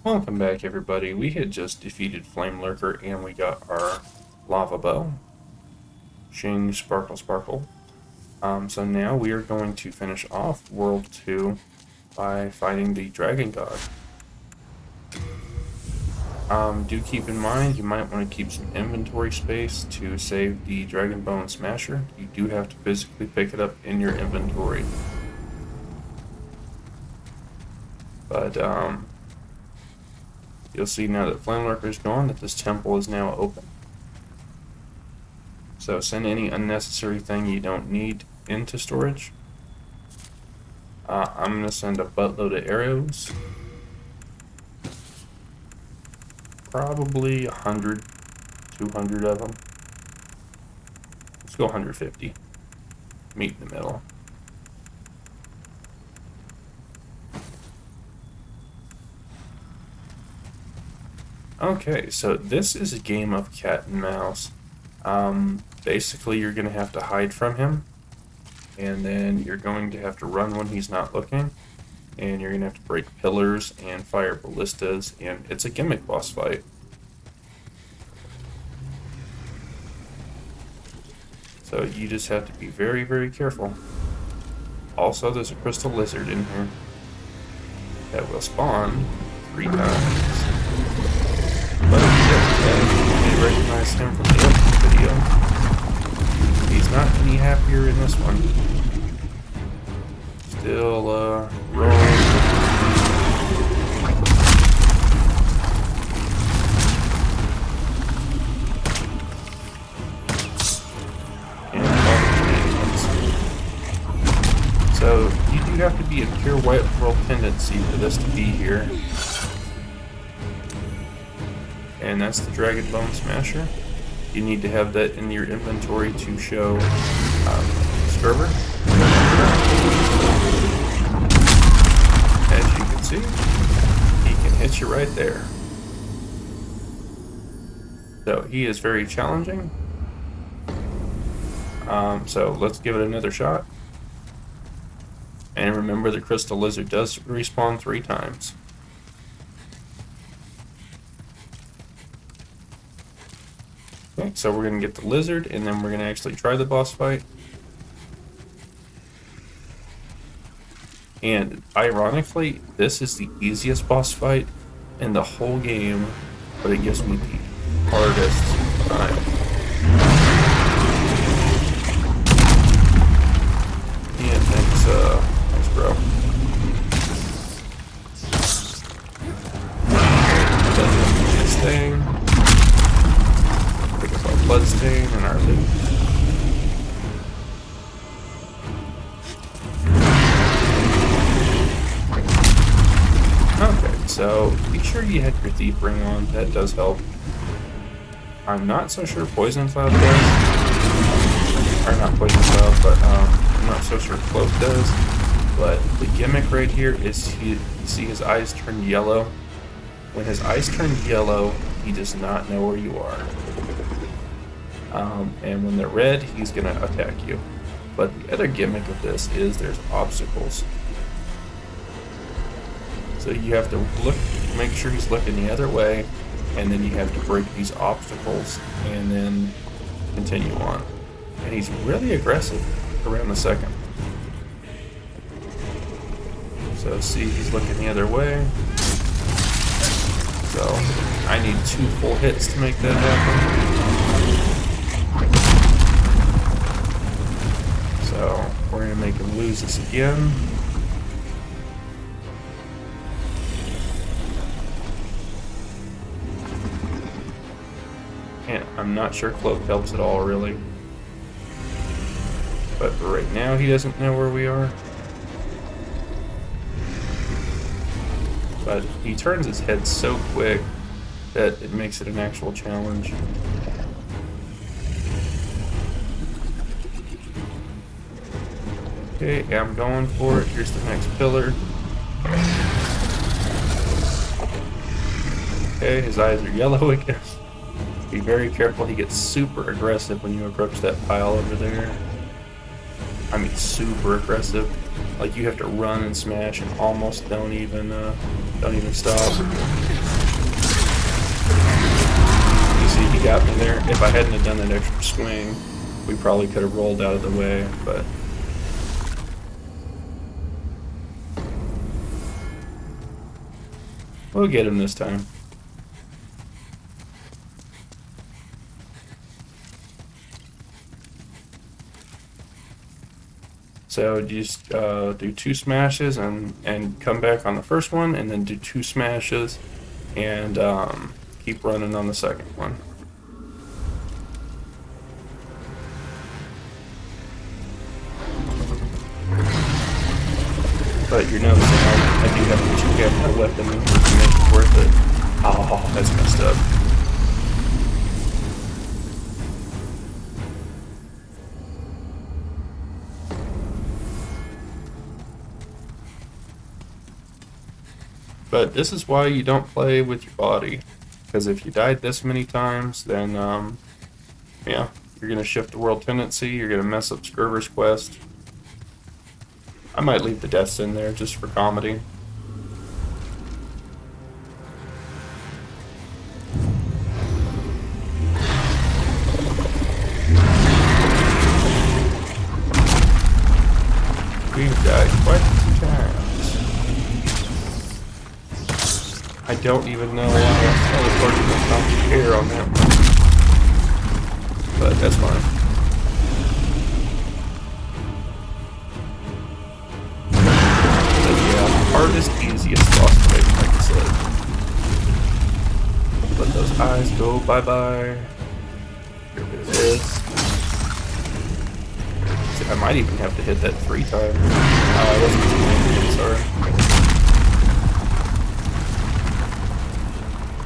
Welcome back, everybody. We had just defeated Flame Lurker and we got our Lava Bow. Shing, sparkle, sparkle. So now we are going to finish off World 2 by fighting the Dragon God. Do keep in mind, you might want to keep some inventory space to save the Dragon Bone Smasher. You do have to physically pick it up in your inventory. But, you'll see now that Flame Lurker is gone that this temple is now open. So send any unnecessary thing you don't need into storage. I'm going to send a buttload of arrows. Probably 100, 200 of them. Let's go 150. Meet in the middle. Okay, so this is a game of cat and mouse. Basically, you're going to have to hide from him, and then you're going to have to run when he's not looking, and you're going to have to break pillars and fire ballistas, and it's a gimmick boss fight. So you just have to be very, very careful. Also, there's a crystal lizard in here that will spawn 3 times. But you recognize him from the other video. He's not any happier in this one. Still, rolling. So, you do have to be a pure white pearl tendency for this to be here. And that's the Dragon Bone Smasher. You need to have that in your inventory to show Skirver. As you can see, he can hit you right there. So he is very challenging. So let's give it another shot. And remember, the crystal lizard does respawn 3 times. Okay, so we're going to get the lizard, and then we're going to actually try the boss fight. And ironically, this is the easiest boss fight in the whole game, but it gives me the hardest time. Yeah, thanks bro. This thing. Pick up our bloodstain and our loot. Okay, so be sure you had your thief ring on. That does help. I'm not so sure Poison Cloud does. Or not Poison Cloud, but I'm not so sure Cloak does. But the gimmick right here is you see his eyes turn yellow. When his eyes turn yellow, he does not know where you are. And when they're red, he's going to attack you. But the other gimmick of this is there's obstacles. So you have to look, make sure he's looking the other way, and then you have to break these obstacles and then continue on. And he's really aggressive around the second. So see, he's looking the other way. So I need 2 full hits to make that happen. So we're going to make him lose this again. And I'm not sure Cloak helps at all, really. But for right now, he doesn't know where we are. But he turns his head so quick that it makes it an actual challenge. Okay, yeah, I'm going for it. Here's the next pillar. Okay, his eyes are yellow again. Be very careful, he gets super aggressive when you approach that pile over there. I mean, super aggressive. Like you have to run and smash and almost don't even stop. You see, he got me there. If I hadn't have done that extra swing, we probably could have rolled out of the way, but we'll get him this time. So just do 2 smashes and come back on the first one, and then do 2 smashes and keep running on the second one. But you're noticing I do have to check out my weapon to make it worth it. Oh, that's messed up. But this is why you don't play with your body. Because if you died this many times, then, yeah, you're going to shift the world tendency, you're going to mess up Skirver's quest. I might leave the deaths in there just for comedy. We've died quite a few times. I don't even know why I teleported my top air on that one. But that's fine. But yeah, hardest, easiest boss fight, like I said. Let those eyes go bye-bye. Get rid of this. See, I might even have to hit that 3 times. I wasn't sorry.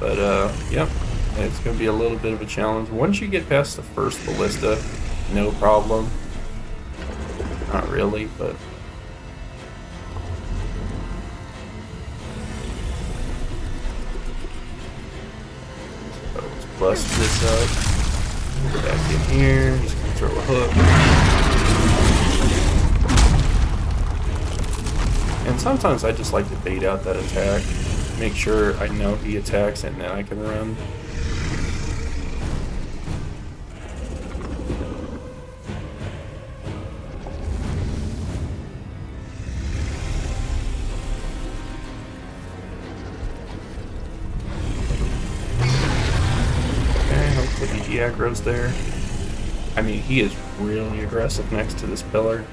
But, yep, it's going to be a little bit of a challenge. Once you get past the first ballista, no problem. Not really, but... So let's bust this up. Go back in here. Just going to throw a hook. And sometimes I just like to bait out that attack. Make sure I know he attacks and then I can run. Okay, hopefully he aggro's there. I mean, he is really aggressive next to this pillar.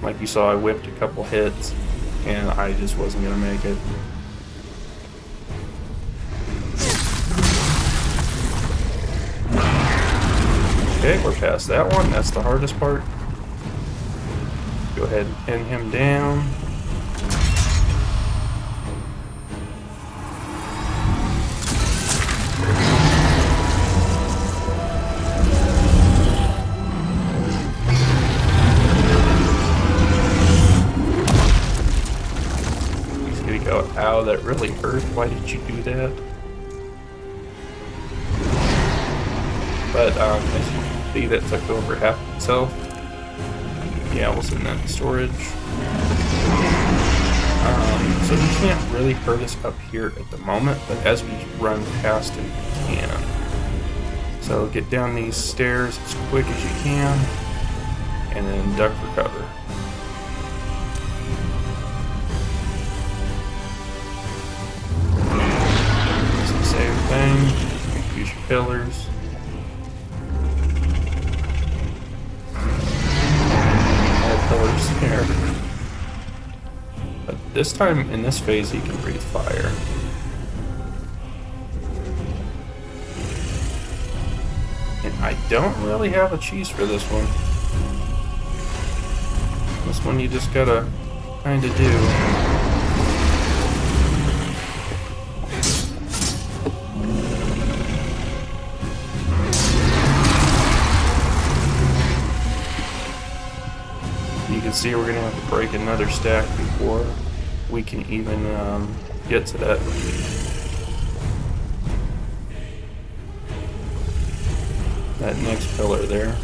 Like you saw, I whipped a couple hits. And I just wasn't going to make it. Okay, we're past that one. That's the hardest part. Go ahead and pin him down. Ow, that really hurt. Why did you do that? But, as you can see, that took over half of itself. Yeah, we'll send that in storage. So he can't really hurt us up here at the moment, but as we run past him, he can. So get down these stairs as quick as you can, and then duck for cover. Use your pillars. All pillars there. But this time, in this phase, he can breathe fire. And I don't really have a cheese for this one. This one you just gotta kinda do. See, we're gonna have to break another stack before we can even get to that next pillar there.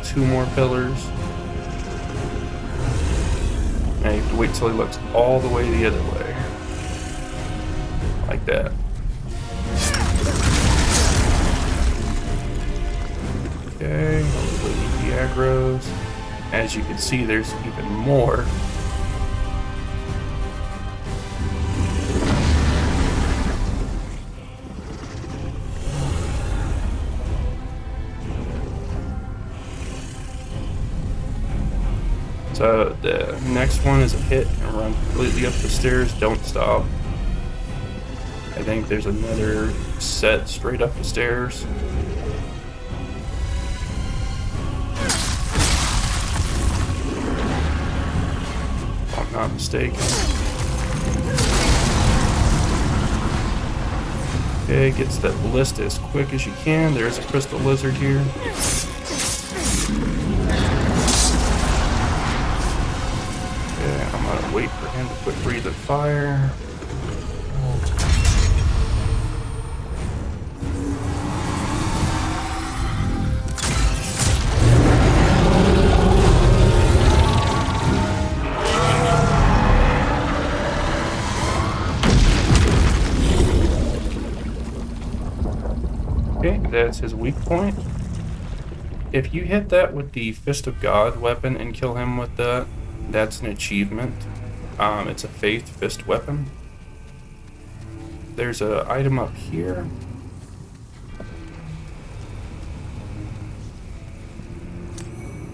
2 more pillars. Now you have to wait till he looks all the way the other way. Like that. Okay, hopefully he aggroes. As you can see, there's even more. So the next one is a hit and run completely up the stairs. Don't stop. I think there's another set straight up the stairs. If I'm not mistaken. Okay, gets that ballista as quick as you can. There's a crystal lizard here. Wait for him to quit breathing fire. Okay, that's his weak point. If you hit that with the Fist of God weapon and kill him with that, that's an achievement. It's a Faith Fist weapon. There's an item up here.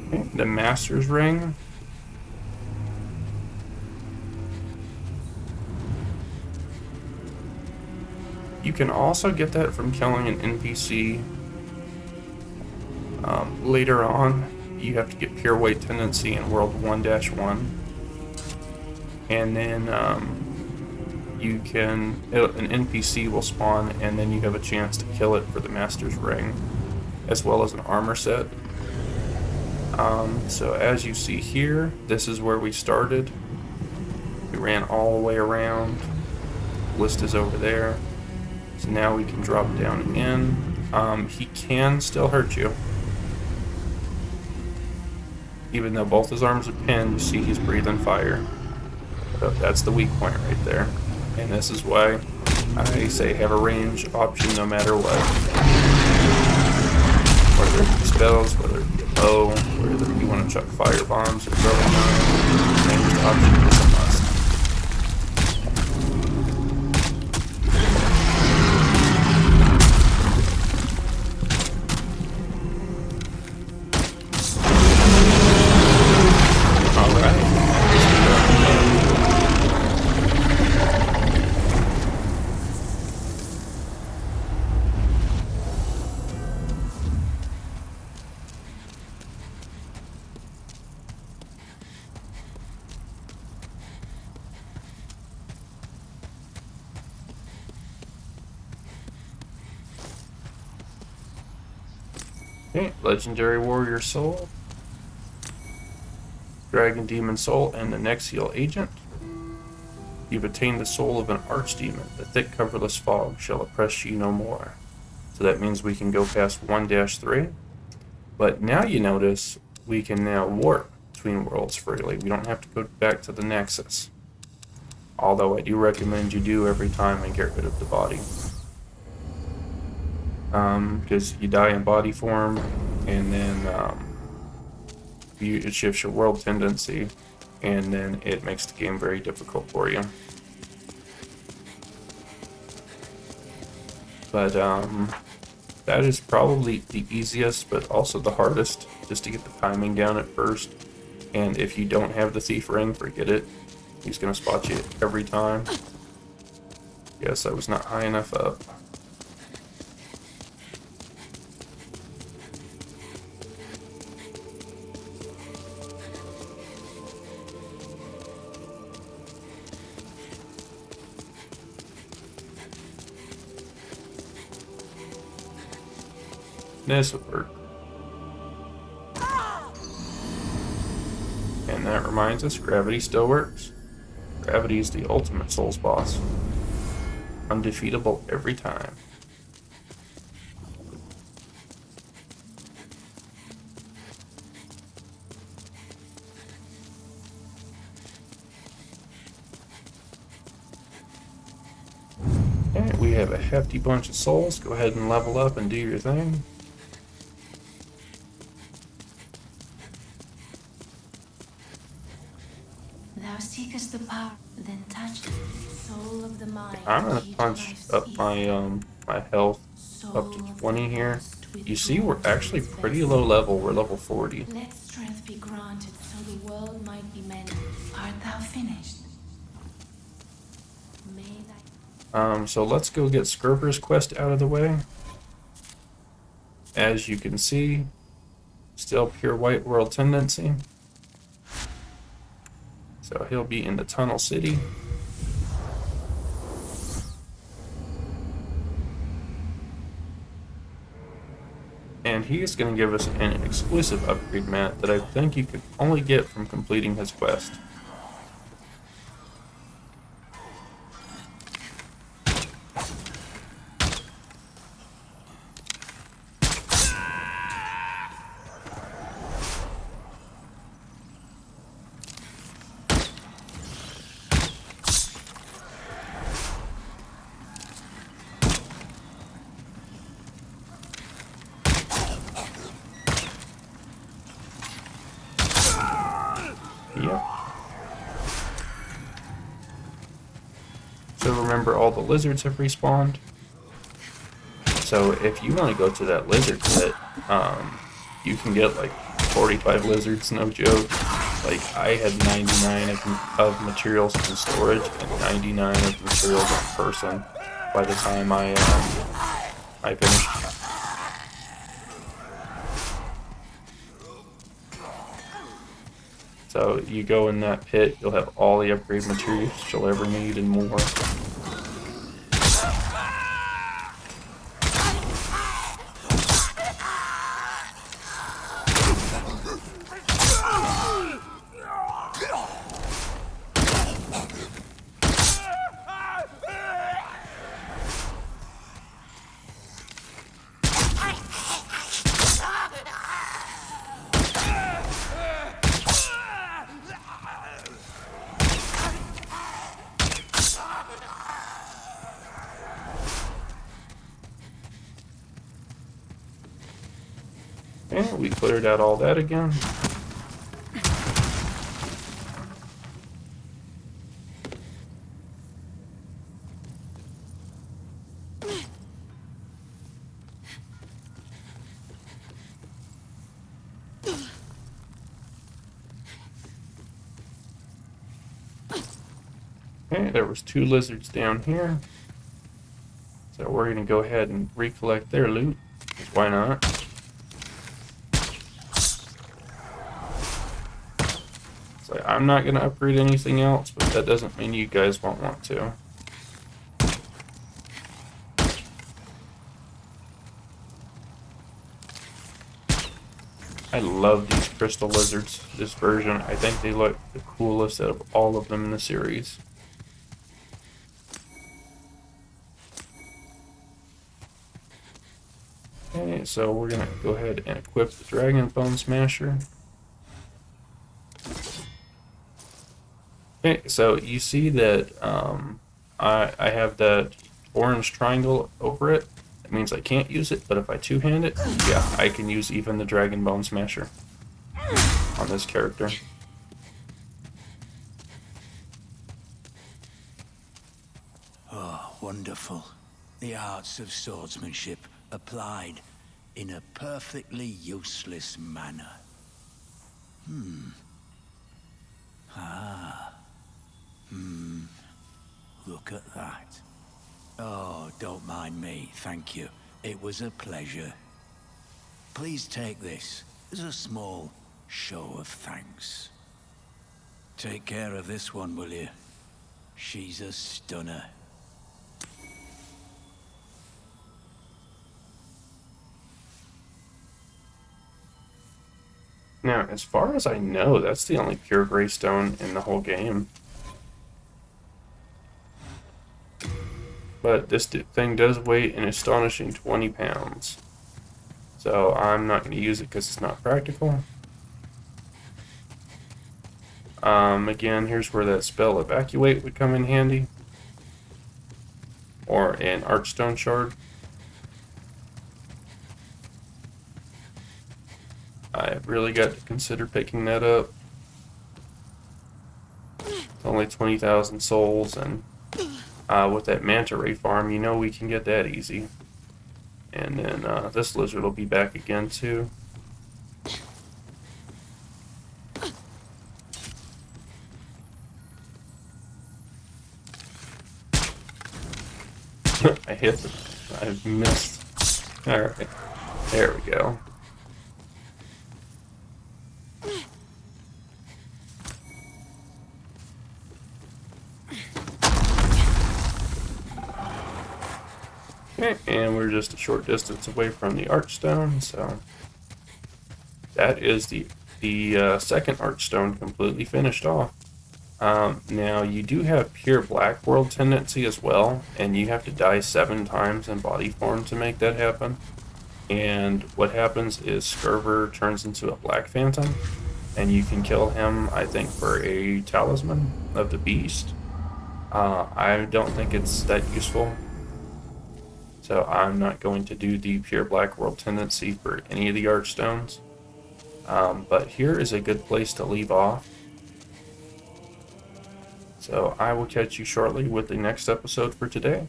Okay, the Master's Ring. You can also get that from killing an NPC. Later on, you have to get Pure Weight Tendency in World 1-1. And then you can, an NPC will spawn, and then you have a chance to kill it for the Master's Ring, as well as an armor set. So as you see here, this is where we started. We ran all the way around. List is over there. So now we can drop down again. He can still hurt you. Even though both his arms are pinned, you see he's breathing fire. So that's the weak point right there. And this is why I say have a range option no matter what. Whether it be spells, whether it be a bow, whether you want to chuck fire bombs or throwing knives, ranged option is a must. Okay, Legendary Warrior Soul, Dragon Demon Soul, and the Nexial Agent. You've attained the soul of an Archdemon. The thick coverless fog shall oppress you no more. So that means we can go past 1-3. But now you notice we can now warp between worlds freely. We don't have to go back to the Nexus. Although I do recommend you do every time and get rid of the body. Because you die in body form, and then it shifts your world tendency, and then it makes the game very difficult for you. But that is probably the easiest, but also the hardest, just to get the timing down at first. And if you don't have the Thief Ring, forget it. He's going to spot you every time. Yes, I was not high enough up. This would work. And that reminds us, gravity still works. Gravity is the ultimate Souls boss. Undefeatable every time. And we have a hefty bunch of souls. Go ahead and level up and do your thing. Thou seekest the power, then touch the soul of the mind. I'm gonna punch up my my health up to 20 here. You see, we're actually pretty low level. We're level 40. Let strength be granted, so the world might be mended. Art thou finished? May thy... So let's go get Skirper's quest out of the way. As you can see, still pure white world tendency. So he'll be in the Tunnel City. And he is going to give us an exclusive upgrade mat that I think you could only get from completing his quest. Yep. So remember, all the lizards have respawned. So if you want to go to that lizard pit, you can get like 45 lizards, no joke. Like, I had 99 of materials in storage and 99 of materials in person by the time I finished. So you go in that pit, you'll have all the upgrade materials you'll ever need and more. And we cleared out all that again. Okay, there was 2 lizards down here. So we're going to go ahead and recollect their loot. 'Cause why not? So I'm not going to upgrade anything else, but that doesn't mean you guys won't want to. I love these crystal lizards, this version. I think they look the coolest out of all of them in the series. Okay, so we're going to go ahead and equip the Dragon Bone Smasher. Okay, so you see that I have that orange triangle over it. That means I can't use it, but if I two-hand it, yeah, I can use even the Dragon Bone Smasher on this character. Oh, wonderful. The arts of swordsmanship applied in a perfectly useless manner. Look at that. Oh, don't mind me, thank you. It was a pleasure. Please take this as a small show of thanks. Take care of this one, will you? She's a stunner. Now, as far as I know, that's the only pure gray stone in the whole game. But this thing does weigh an astonishing 20 pounds. So I'm not going to use it because it's not practical. Again, here's where that spell Evacuate would come in handy. or an Archstone shard. I really got to consider picking that up. It's only 20,000 souls, and with that manta ray farm, you know we can get that easy. And then this lizard will be back again too. I missed. Alright, there we go. Okay, and we're just a short distance away from the Archstone, so that is the second Archstone completely finished off. Now, you do have pure Black World tendency as well, and you have to die 7 times in body form to make that happen. And what happens is Skurver turns into a Black Phantom, and you can kill him, I think, for a Talisman of the Beast. I don't think it's that useful, so I'm not going to do the pure Black World tendency for any of the Archstones. But here is a good place to leave off. So I will catch you shortly with the next episode for today.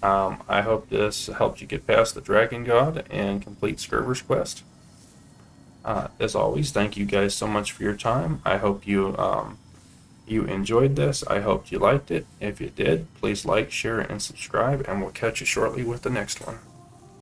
I hope this helped you get past the Dragon God and complete Skurver's quest. As always, thank you guys so much for your time. I hope you enjoyed this. I hope you liked it. If you did, please like, share, and subscribe, and we'll catch you shortly with the next one.